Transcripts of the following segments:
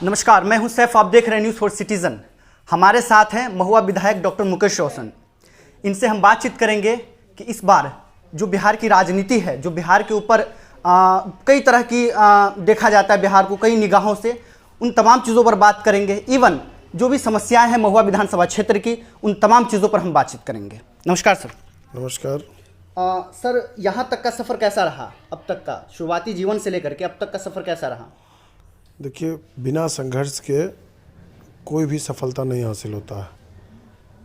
नमस्कार, मैं हूं सैफ। आप देख रहे हैं न्यूज़ फॉर सिटीजन। हमारे साथ हैं महुआ विधायक डॉक्टर मुकेश रोशन। इनसे हम बातचीत करेंगे कि इस बार जो बिहार की राजनीति है, जो बिहार के ऊपर कई तरह की देखा जाता है बिहार को कई निगाहों से, उन तमाम चीज़ों पर बात करेंगे। इवन जो भी समस्याएं हैं महुआ विधानसभा क्षेत्र की, उन तमाम चीज़ों पर हम बातचीत करेंगे। नमस्कार सर। नमस्कार। सर, यहाँ तक का सफ़र कैसा रहा? अब तक का शुरुआती जीवन से लेकर के अब तक का सफ़र कैसा रहा? देखिए, बिना संघर्ष के कोई भी सफलता नहीं हासिल होता है।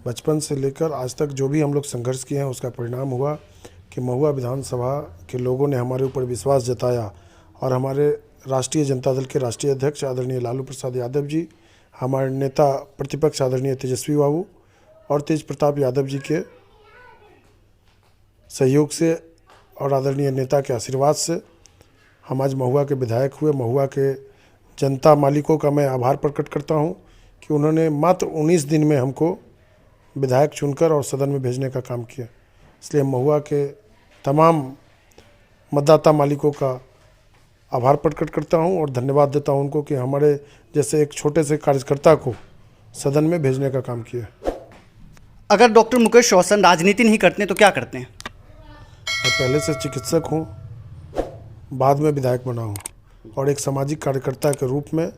बचपन से लेकर आज तक जो भी हम लोग संघर्ष किए हैं, उसका परिणाम हुआ कि महुआ विधानसभा के लोगों ने हमारे ऊपर विश्वास जताया और हमारे राष्ट्रीय जनता दल के राष्ट्रीय अध्यक्ष आदरणीय लालू प्रसाद यादव जी, हमारे नेता प्रतिपक्ष आदरणीय तेजस्वी बाबू और तेज प्रताप यादव जी के सहयोग से और आदरणीय नेता के आशीर्वाद से हम आज महुआ के विधायक हुए। महुआ के जनता मालिकों का मैं आभार प्रकट करता हूं कि उन्होंने मात्र 19 दिन में हमको विधायक चुनकर और सदन में भेजने का काम किया। इसलिए महुआ के तमाम मतदाता मालिकों का आभार प्रकट करता हूं और धन्यवाद देता हूं उनको कि हमारे जैसे एक छोटे से कार्यकर्ता को सदन में भेजने का काम किया। अगर डॉक्टर मुकेश रोशन राजनीति नहीं करते तो क्या करते हैं? मैं पहले से चिकित्सक हूं, बाद में विधायक बना हूं और एक सामाजिक कार्यकर्ता के रूप में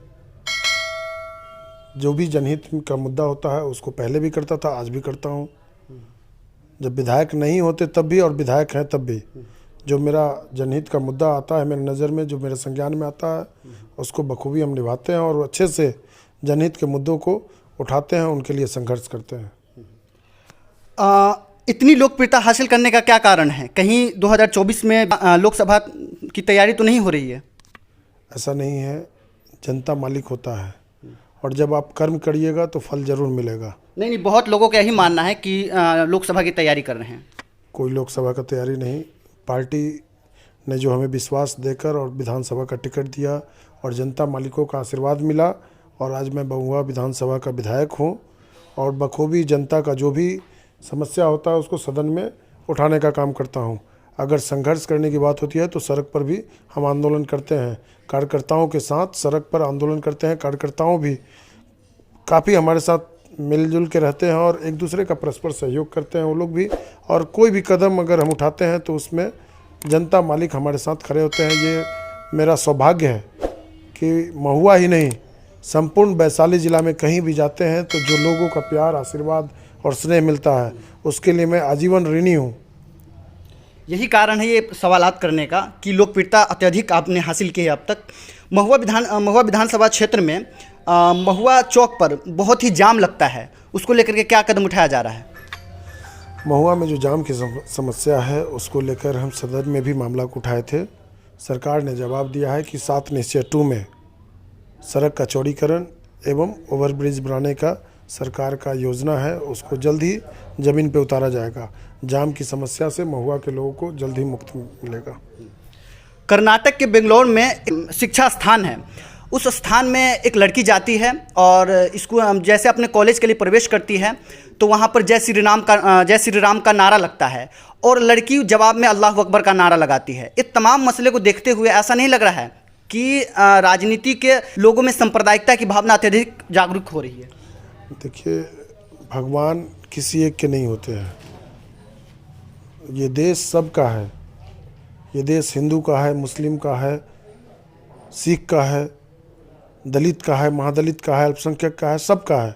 जो भी जनहित का मुद्दा होता है उसको पहले भी करता था, आज भी करता हूं। जब विधायक नहीं होते तब भी और विधायक हैं तब भी जो मेरा जनहित का मुद्दा आता है मेरे नज़र में, जो मेरे संज्ञान में आता है, उसको बखूबी हम निभाते हैं और अच्छे से जनहित के मुद्दों को उठाते हैं, उनके लिए संघर्ष करते हैं। इतनी लोकप्रियता हासिल करने का क्या कारण है? कहीं 2024 में लोकसभा की तैयारी तो नहीं हो रही है? ऐसा नहीं है, जनता मालिक होता है और जब आप कर्म करिएगा तो फल जरूर मिलेगा। नहीं, बहुत लोगों का यही मानना है कि लोकसभा की तैयारी कर रहे हैं। कोई लोकसभा का तैयारी नहीं, पार्टी ने जो हमें विश्वास देकर और विधानसभा का टिकट दिया और जनता मालिकों का आशीर्वाद मिला और आज मैं महुआ विधानसभा का विधायक हूँ और बखूबी जनता का जो भी समस्या होता है उसको सदन में उठाने का काम करता हूँ। अगर संघर्ष करने की बात होती है तो सड़क पर भी हम आंदोलन करते हैं, कार्यकर्ताओं के साथ सड़क पर आंदोलन करते हैं। कार्यकर्ताओं भी काफ़ी हमारे साथ मिलजुल के रहते हैं और एक दूसरे का परस्पर सहयोग करते हैं वो लोग भी, और कोई भी कदम अगर हम उठाते हैं तो उसमें जनता मालिक हमारे साथ खड़े होते हैं। ये मेरा सौभाग्य है कि महुआ ही नहीं, संपूर्ण वैशाली ज़िला में कहीं भी जाते हैं तो जो लोगों का प्यार, आशीर्वाद और स्नेह मिलता है उसके लिए मैं आजीवन ऋणी हूँ। यही कारण है ये सवालात करने का कि लोकप्रियता अत्यधिक आपने हासिल की है अब तक। महुआ विधानसभा क्षेत्र में महुआ चौक पर बहुत ही जाम लगता है, उसको लेकर के क्या कदम उठाया जा रहा है? महुआ में जो जाम की समस्या है उसको लेकर हम सदन में भी मामला को उठाए थे। सरकार ने जवाब दिया है कि 7/2 में सड़क का चौड़ीकरण एवं ओवरब्रिज बनाने का सरकार का योजना है, उसको जल्द ही ज़मीन पे उतारा जाएगा। जाम की समस्या से महुआ के लोगों को जल्द ही मुक्ति मिलेगा। कर्नाटक के बेंगलोर में एक शिक्षा स्थान है, उस स्थान में एक लड़की जाती है और इसको जैसे अपने कॉलेज के लिए प्रवेश करती है तो वहाँ पर जय श्री राम का नारा लगता है और लड़की जवाब में अल्लाह अकबर का नारा लगाती है। इस तमाम मसले को देखते हुए ऐसा नहीं लग रहा है कि राजनीति के लोगों में सांप्रदायिकता की भावना अत्यधिक जागरूक हो रही है? देखिए, भगवान किसी एक के नहीं होते हैं। ये देश सबका है, ये देश हिंदू का है, मुस्लिम का है, सिख का है, दलित का है, महादलित का है, अल्पसंख्यक का है, सबका है।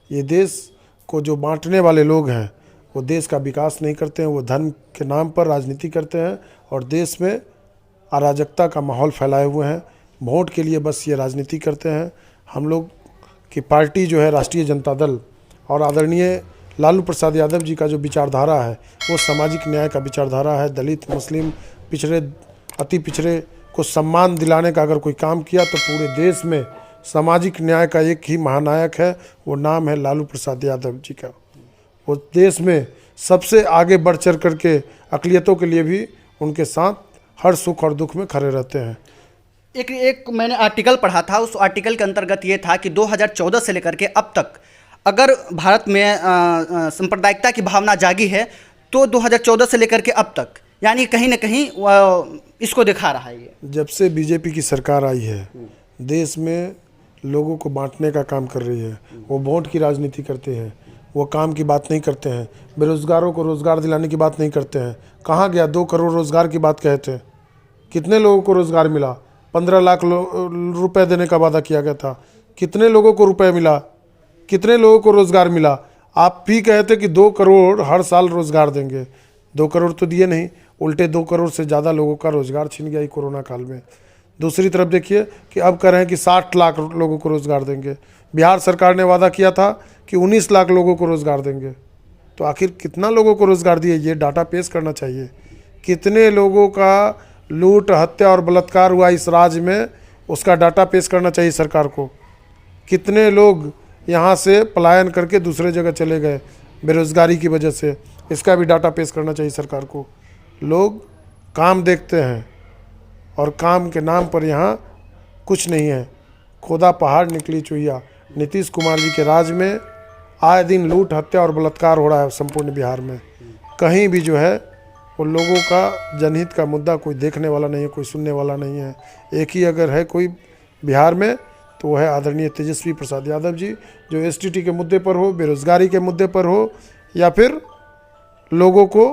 ये देश को जो बांटने वाले लोग हैं वो देश का विकास नहीं करते हैं, वो धर्म के नाम पर राजनीति करते हैं और देश में अराजकता का माहौल फैलाए हुए हैं। वोट के लिए बस ये राजनीति करते हैं। हम लोग की पार्टी जो है राष्ट्रीय जनता दल और आदरणीय लालू प्रसाद यादव जी का जो विचारधारा है वो सामाजिक न्याय का विचारधारा है। दलित, मुस्लिम, पिछड़े, अति पिछड़े को सम्मान दिलाने का अगर कोई काम किया तो पूरे देश में सामाजिक न्याय का एक ही महानायक है, वो नाम है लालू प्रसाद यादव जी का। वो देश में सबसे आगे बढ़ चढ़ करके अक़लियतों के लिए भी उनके साथ हर सुख और दुख में खड़े रहते हैं। एक मैंने आर्टिकल पढ़ा था, उस आर्टिकल के अंतर्गत ये था कि 2014 से लेकर के अब तक अगर भारत में सांप्रदायिकता की भावना जागी है तो 2014 से लेकर के अब तक, यानी कहीं ना कहीं इसको दिखा रहा है। ये जब से बीजेपी की सरकार आई है देश में लोगों को बांटने का काम कर रही है। वो वोट की राजनीति करते हैं, वो काम की बात नहीं करते हैं, बेरोजगारों को रोज़गार दिलाने की बात नहीं करते हैं। कहाँ गया 2 करोड़ रोज़गार की बात कहे थे? कितने लोगों को रोज़गार मिला? 15 लाख रुपए देने का वादा किया गया था, कितने लोगों को रुपए मिला? कितने लोगों को रोज़गार मिला? आप भी कहे थे कि 2 करोड़ हर साल रोज़गार देंगे। 2 करोड़ तो दिए नहीं, उल्टे 2 करोड़ से ज़्यादा लोगों का रोज़गार छीन गया कोरोना काल में। दूसरी तरफ देखिए कि अब कह रहे हैं कि 60 लाख लोगों को रोज़गार देंगे। बिहार सरकार ने वादा किया था कि 19 लाख लोगों को रोज़गार देंगे। तो आखिर कितना लोगों को रोज़गार दिए, ये डाटा पेश करना चाहिए। कितने लोगों का लूट, हत्या और बलात्कार हुआ इस राज्य में, उसका डाटा पेश करना चाहिए सरकार को। कितने लोग यहाँ से पलायन करके दूसरे जगह चले गए बेरोज़गारी की वजह से, इसका भी डाटा पेश करना चाहिए सरकार को। लोग काम देखते हैं और काम के नाम पर यहाँ कुछ नहीं है। खोदा पहाड़ निकली चुहिया। नीतीश कुमार जी के राज में आए दिन लूट, हत्या और बलात्कार हो रहा है संपूर्ण बिहार में। कहीं भी जो है वो लोगों का जनहित का मुद्दा कोई देखने वाला नहीं है, कोई सुनने वाला नहीं है। एक ही अगर है कोई बिहार में तो वो है आदरणीय तेजस्वी प्रसाद यादव जी, जो एसटीटी के मुद्दे पर हो, बेरोज़गारी के मुद्दे पर हो, या फिर लोगों को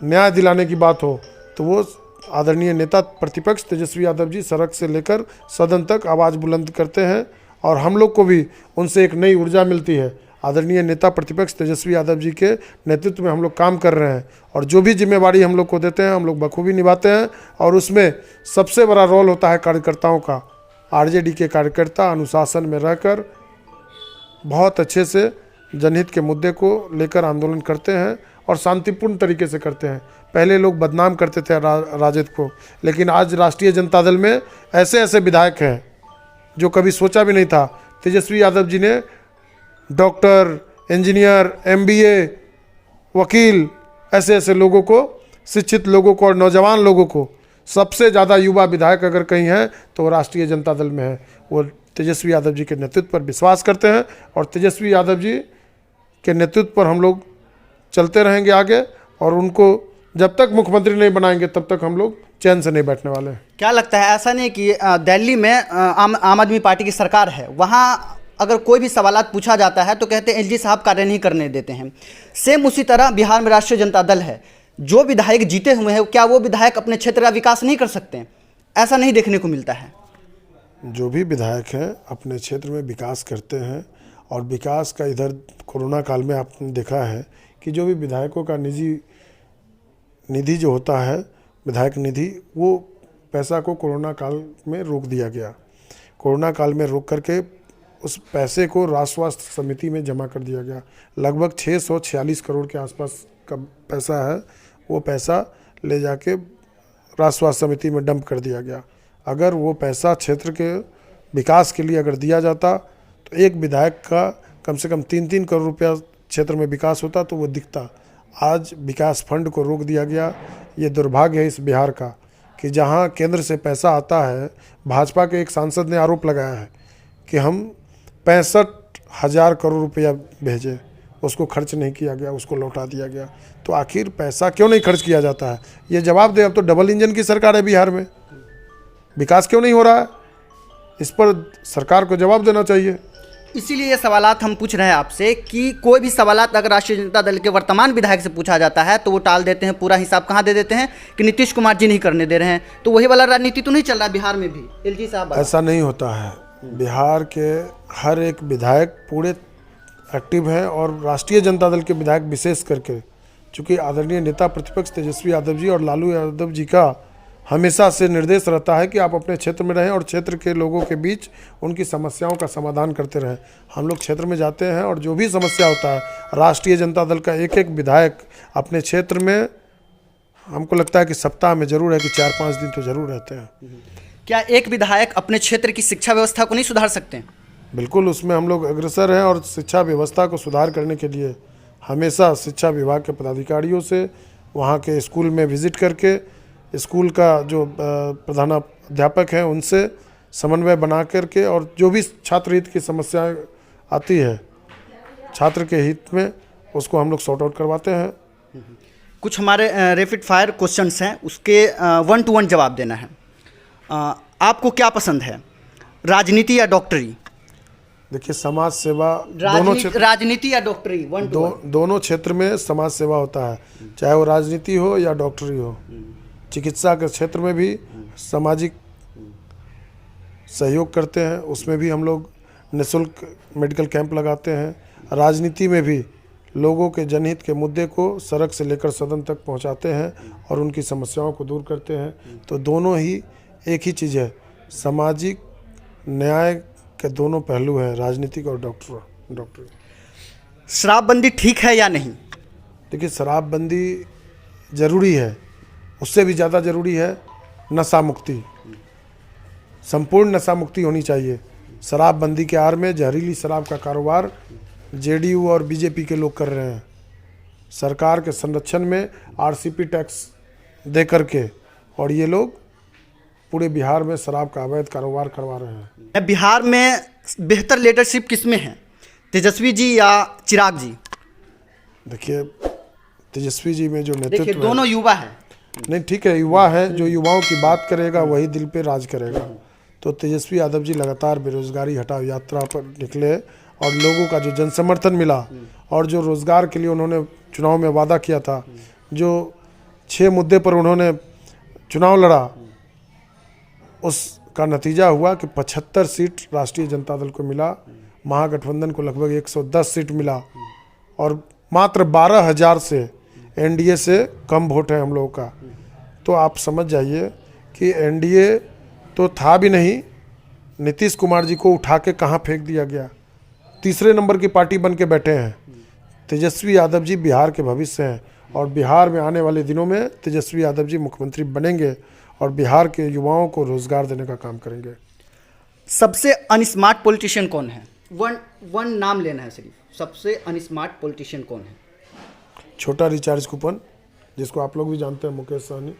न्याय दिलाने की बात हो, तो वो आदरणीय नेता प्रतिपक्ष तेजस्वी यादव जी सड़क से लेकर सदन तक आवाज़ बुलंद करते हैं और हम लोग को भी उनसे एक नई ऊर्जा मिलती है। आदरणीय नेता प्रतिपक्ष तेजस्वी यादव जी के नेतृत्व में हम लोग काम कर रहे हैं और जो भी जिम्मेवारी हम लोग को देते हैं हम लोग बखूबी निभाते हैं और उसमें सबसे बड़ा रोल होता है कार्यकर्ताओं का। आरजेडी के कार्यकर्ता अनुशासन में रहकर बहुत अच्छे से जनहित के मुद्दे को लेकर आंदोलन करते हैं और शांतिपूर्ण तरीके से करते हैं। पहले लोग बदनाम करते थे राजद को, लेकिन आज राष्ट्रीय जनता दल में ऐसे ऐसे विधायक हैं जो कभी सोचा भी नहीं था। तेजस्वी यादव जी ने डॉक्टर, इंजीनियर, एमबीए, वकील, ऐसे ऐसे लोगों को, शिक्षित लोगों को और नौजवान लोगों को, सबसे ज़्यादा युवा विधायक अगर कहीं हैं तो वो राष्ट्रीय जनता दल में है। वो तेजस्वी यादव जी के नेतृत्व पर विश्वास करते हैं और तेजस्वी यादव जी के नेतृत्व पर हम लोग चलते रहेंगे आगे और उनको जब तक मुख्यमंत्री नहीं बनाएंगे तब तक हम लोग चैन से नहीं बैठने वाले हैं। क्या लगता है, ऐसा नहीं कि दिल्ली में आम आदमी पार्टी की सरकार है, वहाँ अगर कोई भी सवालात पूछा जाता है तो कहते हैं एलजी साहब कार्य नहीं करने देते हैं। सेम उसी तरह बिहार में राष्ट्रीय जनता दल है, जो विधायक जीते हुए हैं क्या वो विधायक अपने क्षेत्र का विकास नहीं कर सकते? ऐसा नहीं देखने को मिलता है। जो भी विधायक हैं अपने क्षेत्र में विकास करते हैं और विकास का इधर कोरोना काल में आपने देखा है कि जो भी विधायकों का निधि जो होता है, विधायक निधि, वो पैसा को कोरोना काल में रोक दिया गया। कोरोना काल में रोक करके उस पैसे को राष्ट्र स्वास्थ्य समिति में जमा कर दिया गया। लगभग 646 करोड़ के आसपास का पैसा है, वो पैसा ले जाके राष्ट्र स्वास्थ्य समिति में डंप कर दिया गया। अगर वो पैसा क्षेत्र के विकास के लिए अगर दिया जाता तो एक विधायक का कम से कम 3-3 करोड़ रुपया क्षेत्र में विकास होता तो वो दिखता। आज विकास फंड को रोक दिया गया। ये दुर्भाग्य है इस बिहार का कि जहाँ केंद्र से पैसा आता है, भाजपा के एक सांसद ने आरोप लगाया है कि हम 65,000 करोड़ रुपया भेजे, उसको खर्च नहीं किया गया, उसको लौटा दिया गया। तो आखिर पैसा क्यों नहीं खर्च किया जाता है, ये जवाब दे। अब तो डबल इंजन की सरकार है बिहार में, विकास क्यों नहीं हो रहा है, इस पर सरकार को जवाब देना चाहिए। इसीलिए ये सवालात हम पूछ रहे हैं आपसे कि कोई भी सवालात अगर राष्ट्रीय जनता दल के वर्तमान विधायक से पूछा जाता है तो वो टाल देते हैं, पूरा हिसाब कहाँ दे देते हैं कि नीतीश कुमार जी नहीं करने दे रहे हैं। तो वही वाला राजनीति तो नहीं चल रहा बिहार में भी एलजी साहब? ऐसा नहीं होता है। बिहार के हर एक विधायक पूरे एक्टिव हैं और राष्ट्रीय जनता दल के विधायक विशेष करके, चूँकि आदरणीय नेता प्रतिपक्ष तेजस्वी यादव जी और लालू यादव जी का हमेशा से निर्देश रहता है कि आप अपने क्षेत्र में रहें और क्षेत्र के लोगों के बीच उनकी समस्याओं का समाधान करते रहें। हम लोग क्षेत्र में जाते हैं और जो भी समस्या होता है, राष्ट्रीय जनता दल का एक एक विधायक अपने क्षेत्र में, हमको लगता है कि सप्ताह में ज़रूर है कि 4-5 दिन तो ज़रूर रहते हैं। क्या एक विधायक अपने क्षेत्र की शिक्षा व्यवस्था को नहीं सुधार सकते हैं? बिल्कुल, उसमें हम लोग अग्रसर हैं और शिक्षा व्यवस्था को सुधार करने के लिए हमेशा शिक्षा विभाग के पदाधिकारियों से, वहाँ के स्कूल में विजिट करके, स्कूल का जो प्रधानाध्यापक हैं उनसे समन्वय बना करके और जो भी छात्र हित की समस्याएं आती है छात्र के हित में, उसको हम लोग सॉर्ट आउट करवाते हैं। कुछ हमारे रैपिड फायर क्वेश्चंस हैं, उसके 1 to 1 जवाब देना है। आपको क्या पसंद है, राजनीति या डॉक्टरी? देखिए, समाज सेवा दोनों क्षेत्र, राजनीति या डॉक्टरी, वन टू वन। दोनों क्षेत्र में समाज सेवा होता है, चाहे वो राजनीति हो या डॉक्टरी हो। चिकित्सा के क्षेत्र में भी सामाजिक सहयोग करते हैं, उसमें भी हम लोग निःशुल्क मेडिकल कैंप लगाते हैं। राजनीति में भी लोगों के जनहित के मुद्दे को सड़क से लेकर सदन तक पहुंचाते हैं और उनकी समस्याओं को दूर करते हैं। तो दोनों ही एक ही चीज़ है, सामाजिक न्याय के दोनों पहलू हैं, राजनीतिक और डॉक्टरी। शराबबंदी ठीक है या नहीं? देखिए, शराबबंदी ज़रूरी है, उससे भी ज़्यादा ज़रूरी है नशा मुक्ति। संपूर्ण नशा मुक्ति होनी चाहिए। शराबबंदी के आड़ में जहरीली शराब का कारोबार जेडीयू और बीजेपी के लोग कर रहे हैं। सरकार के संरक्षण में आरसीपी टैक्स दे करके, और ये लोग पूरे बिहार में शराब का अवैध कारोबार करवा रहे हैं। बिहार में बेहतर लीडरशिप किसमें है, तेजस्वी जी या चिराग जी? देखिए, तेजस्वी जी में जो देखिए नेतृत्व दोनों युवा है। नहीं, ठीक है, युवा है, जो युवाओं की बात करेगा वही दिल पे राज करेगा। तो तेजस्वी यादव जी लगातार बेरोजगारी हटाओ यात्रा पर निकले और लोगों का जो जनसमर्थन मिला और जो रोजगार के लिए उन्होंने चुनाव में वादा किया था, जो 6 मुद्दे पर उन्होंने चुनाव लड़ा, उसका नतीजा हुआ कि 75 सीट राष्ट्रीय जनता दल को मिला, महागठबंधन को लगभग 110 सीट मिला और मात्र 12,000 से एनडीए से कम वोट है हम लोगों का। तो आप समझ जाइए कि एनडीए तो था भी नहीं, नीतीश कुमार जी को उठा के कहाँ फेंक दिया गया, तीसरे नंबर की पार्टी बन के बैठे हैं। तेजस्वी यादव जी बिहार के भविष्य हैं और बिहार में आने वाले दिनों में तेजस्वी यादव जी मुख्यमंत्री बनेंगे और बिहार के युवाओं को रोजगार देने का काम करेंगे। सबसे अनस्मार्ट पॉलिटिशियन कौन है? वन नाम लेना है सिर्फ। सबसे अनस्मार्ट पॉलिटिशियन कौन है? छोटा रिचार्ज कूपन, जिसको आप लोग भी जानते हैं, मुकेश सहनी।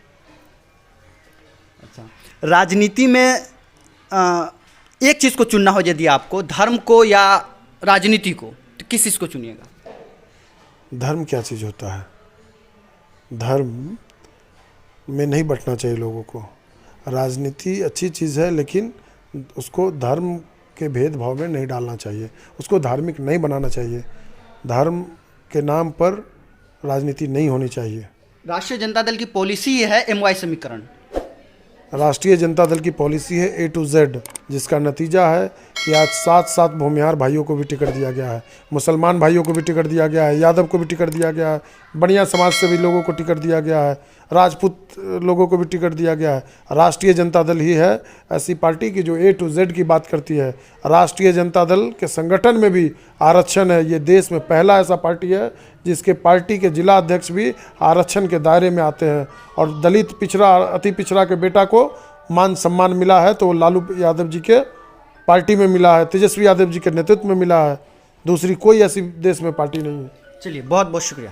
अच्छा, राजनीति में एक चीज़ को चुनना हो यदि आपको, धर्म को या राजनीति को, तो किस चीज़ को चुनिएगा? धर्म क्या चीज़ होता है? धर्म में नहीं बंटना चाहिए लोगों को। राजनीति अच्छी चीज़ है, लेकिन उसको धर्म के भेदभाव में नहीं डालना चाहिए, उसको धार्मिक नहीं बनाना चाहिए। धर्म के नाम पर राजनीति नहीं होनी चाहिए। राष्ट्रीय जनता दल की पॉलिसी ये है MY समीकरण। राष्ट्रीय जनता दल की पॉलिसी है A to Z, जिसका नतीजा है कि आज 7 भूमिहार भाइयों को भी टिकट दिया गया है, मुसलमान भाइयों को भी टिकट दिया गया है, यादव को भी टिकट दिया गया है, बढ़िया समाज से भी लोगों को टिकट दिया गया है, राजपूत लोगों को भी टिकट दिया गया है। राष्ट्रीय जनता दल ही है ऐसी पार्टी की जो A to Z की बात करती है। राष्ट्रीय जनता दल के संगठन में भी आरक्षण है। ये देश में पहला ऐसा पार्टी है जिसके पार्टी के जिला अध्यक्ष भी आरक्षण के दायरे में आते हैं और दलित पिछड़ा, अति पिछड़ा के बेटा को मान सम्मान मिला है तो वो लालू यादव जी के पार्टी में मिला है, तेजस्वी यादव जी के नेतृत्व में मिला है। दूसरी कोई ऐसी देश में पार्टी नहीं है। चलिए, बहुत बहुत शुक्रिया।